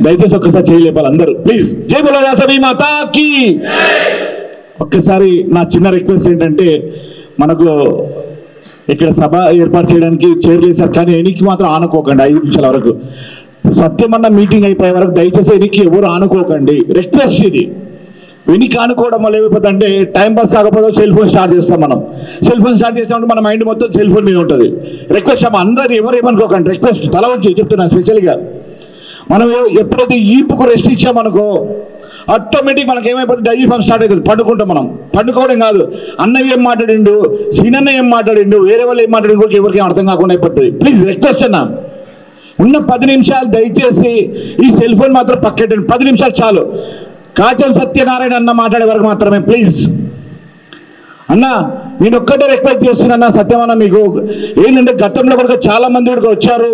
దయచేసి ఒక్కసారి చేయలేపాలి అందరూ ప్లీజ్. జై బోలో వాసవి మాతాకి. ఒక్కసారి నా చిన్న రిక్వెస్ట్ ఏంటంటే, మనకు ఇక్కడ సభ ఏర్పాటు చేయడానికి చైర్లు వేశారు, కానీ ఎనికి మాత్రం ఆనుకోకండి 5 నిమిషాల వరకు. సత్యమన్న మీటింగ్ అయిపోయే వరకు దయచేసి ఎనికి ఎవరు ఆనుకోకండి, రిక్వెస్ట్ ఇది. వెనికి ఆనుకోవడం వల్ల ఏమైపోతుంది అంటే, టైం పాస్ కాకపోతే సెల్ ఫోన్ స్టార్ట్ చేస్తాం. మనం సెల్ ఫోన్ స్టార్ట్ చేస్తామంటే మన మైండ్ మొత్తం సెల్ ఫోన్ మీద ఉంటుంది. రిక్వెస్ట్ అమ్మ, అందరు ఎవరు ఏమనుకోకండి, రిక్వెస్ట్ తల వంచి చెప్తున్నాను. స్పెషల్గా మనం ఎప్పుడైతే ఈపుకు రెస్ట్ ఇచ్చామనుకో, ఆటోమేటిక్ మనకి ఏమైపోతుంది, డైలీ ఫంక్షన్ స్టార్ట్ అవుతుంది. పండుకుంటాం. మనం పండుకోవడం కాదు, అన్నయ్య ఏం మాట్లాడిండు, సీనన్న ఏం మాట్లాడిండు, వేరే వాళ్ళు ఏం మాట్లాడిండు ఎవరికి అర్థం కాకుండా అయిపోతుంది. ప్లీజ్ రిక్వెస్ట్ అన్న, ఉన్న 10 నిమిషాలు దయచేసి ఈ సెల్ ఫోన్ మాత్రం పక్కెట్టండి. 10 నిమిషాలు చాలు. కాచం సత్యనారాయణ అన్న మాట్లాడే వరకు మాత్రమే ప్లీజ్. అన్న నేను ఒక్కటే రిక్వెస్ట్ చేస్తున్నా సత్యమన్న, మీకు ఏంటంటే గతంలో కూడా చాలా మంది కూడా వచ్చారు,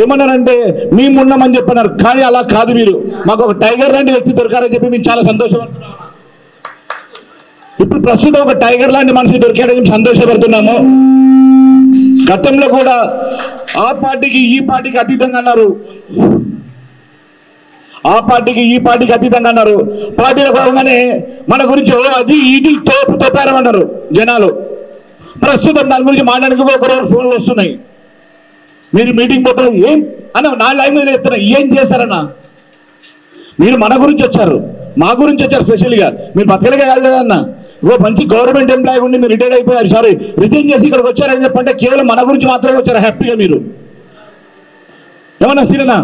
ఏమన్నారంటే మేము ఉన్నామని చెప్పన్నారు. కానీ అలా కాదు, మీరు మాకు ఒక టైగర్ లాంటి వ్యక్తి దొరికారని చెప్పి మేము చాలా సంతోషపడుతున్నాము. ఇప్పుడు ప్రస్తుతం ఒక టైగర్ లాంటి మనిషి దొరికాడని మేము సంతోషపడుతున్నాము. గతంలో కూడా ఆ పార్టీకి ఈ పార్టీకి అతీతంగా అన్నారు, ఆ పార్టీకి ఈ పార్టీకి అతీతంగా అన్నారు. పార్టీలో భాగంగానే మన గురించి అది ఇది తోపారమన్నారు జనాలు. ప్రస్తుతం దాని గురించి మాట్లాడడానికి ఒకరోజు ఫోన్లు వస్తున్నాయి. మీరు మీటింగ్ పోతారు ఏం అన్న, నా లైవ్ మీద చెప్తున్నా, ఏం చేశారన్నా? మీరు మన గురించి వచ్చారు, మా గురించి వచ్చారు. స్పెషల్గా మీరు బతకలేక కాదు కదన్నా, మంచి గవర్నమెంట్ ఎంప్లాయీ ఉండి మీరు రిటైర్డ్ అయిపోయారు, సారీ రిజైన్ చేసి ఇక్కడికి వచ్చారని చెప్పంటే కేవలం మన గురించి మాత్రమే వచ్చారు హ్యాపీగా. మీరు ఏమన్నా సీనన్నా,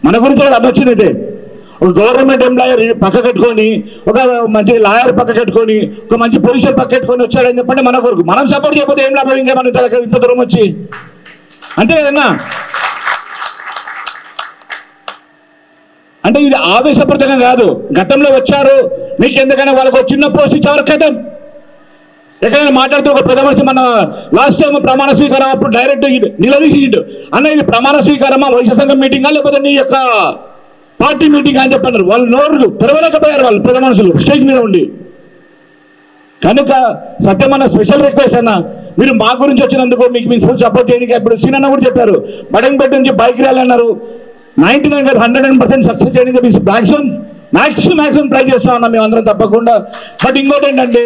మన గురించి అది వచ్చిందంటే ఒక గవర్నమెంట్ ఎంప్లాయర్ పక్క కట్టుకొని, ఒక మంచి లాయర్ పక్క కట్టుకొని, ఒక మంచి పొజిషన్ పక్క కట్టుకొని వచ్చాడని చెప్పంటే మన కొరకు. మనం సపోర్ట్ చేయకపోతే ఏం లాభం? ఇంకా మనం ఇంత దూరం వచ్చి అంతే కదన్నా. అంటే ఇది ఆవేశపూరితంగా కాదు. గతంలో వచ్చారు, మీకు ఎందుకైనా వాళ్ళకు చిన్న పోస్ట్ ఇచ్చేవారు కథం. ఎక్కడైనా మాట్లాడుతూ ఒక పెద్ద మనిషి మన లాస్ట్ టైం ప్రమాణ స్వీకారం అప్పుడు డైరెక్ట్ నిలదీసిండు, అన్న ఇది ప్రమాణ స్వీకారమా, వైశ్య సంఘం మీటింగా లేకపోతే నీ యొక్క పార్టీ మీటింగ్ అని చెప్పన్నారు. వాళ్ళు నోరు తెరవలేకపోయారు, వాళ్ళు పెద్ద మనుషులు స్టేజ్ మీద ఉండి. కనుక సత్యమన్న స్పెషల్ రిక్వెస్ట్ అన్న, మీరు మా గురించి వచ్చినందుకు మీకు ఫుల్ సపోర్ట్ చేయడానికి. ఇప్పుడు సీనన్న కూడా చెప్పారు, బడంపేట నుంచి బైక్ ర్యాలీ అన్నారు. 99 కాదు 100% సక్సెస్ చేయడానికి మ్యాక్సిమం ట్రై చేస్తా ఉన్నాం మేము అందరం తప్పకుండా. బట్ ఇంకోటి ఏంటంటే,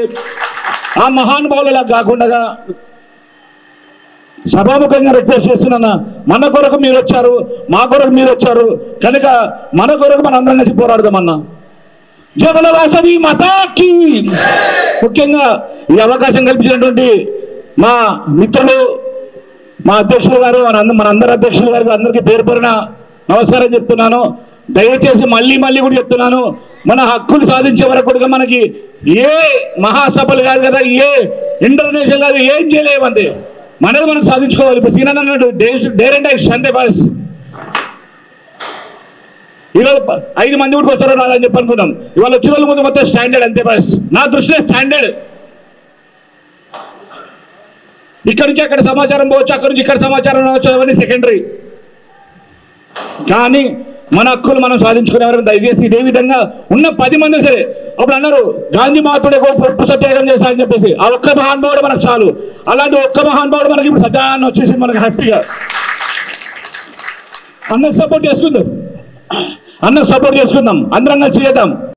ఆ మహానుభావులు కాకుండా సభాముఖంగా రిక్వెస్ట్ చేస్తున్నా, మన కొరకు మీరు వచ్చారు, మా కొరకు మీరు వచ్చారు, కనుక మన కొరకు మనం అందరం కలిసి పోరాడదామన్నా. జై బోలో వాసవి మాతాకి. ముఖ్యంగా ఈ అవకాశం కల్పించినటువంటి మా మిత్రులు, మా అధ్యక్షులు గారు, మనందరి అధ్యక్షులు గారు అందరికీ పేరు పేరున నమస్కారం చెప్తున్నాను. దయచేసి మళ్ళీ కూడా చెప్తున్నాను, మన హక్కులు సాధించే వరకు కూడా మనకి ఏ మహాసభలు కాదు కదా, ఏ ఇంటర్నేషనల్ కాదు, ఏం చేయలేమంతే. మనది మనం సాధించుకోవాలి. ఇప్పుడు సీనన్న అన్నాడు డేర్ అండ్ యాక్షన్ అంతే బాస్. ఈరోజు 5 మంది కూడా వస్తారో రాదని చెప్పి అనుకున్నాం. ఇవాళ వచ్చిన వాళ్ళ ముందు మొత్తం స్టాండర్డ్ అంతే బాస్. నా దృష్టిలో స్టాండర్డ్. ఇక్కడి నుంచి అక్కడ సమాచారం పోవచ్చు, అక్కడి నుంచి ఇక్కడ సమాచారం రావచ్చు, అవన్నీ సెకండరీ. కానీ మన హక్కులు మనం సాధించుకునేవారు. దయచేసి ఇదే విధంగా ఉన్న 10 మంది సరే, అప్పుడు అన్నారు గాంధీ మహాత్ముడే గొప్ప సత్యాగ్రహం చేస్తారని చెప్పేసి, ఆ ఒక్క మహానుభావుడు మనకు చాలు. అలాంటి ఒక్క మహానుభావుడు మనకి ఇప్పుడు సత్యాగ్రహం వచ్చేసి మనకి హ్యాపీగా అన్నకు సపోర్ట్ చేసుకుందాం, అందరం కలిసి చేద్దాం.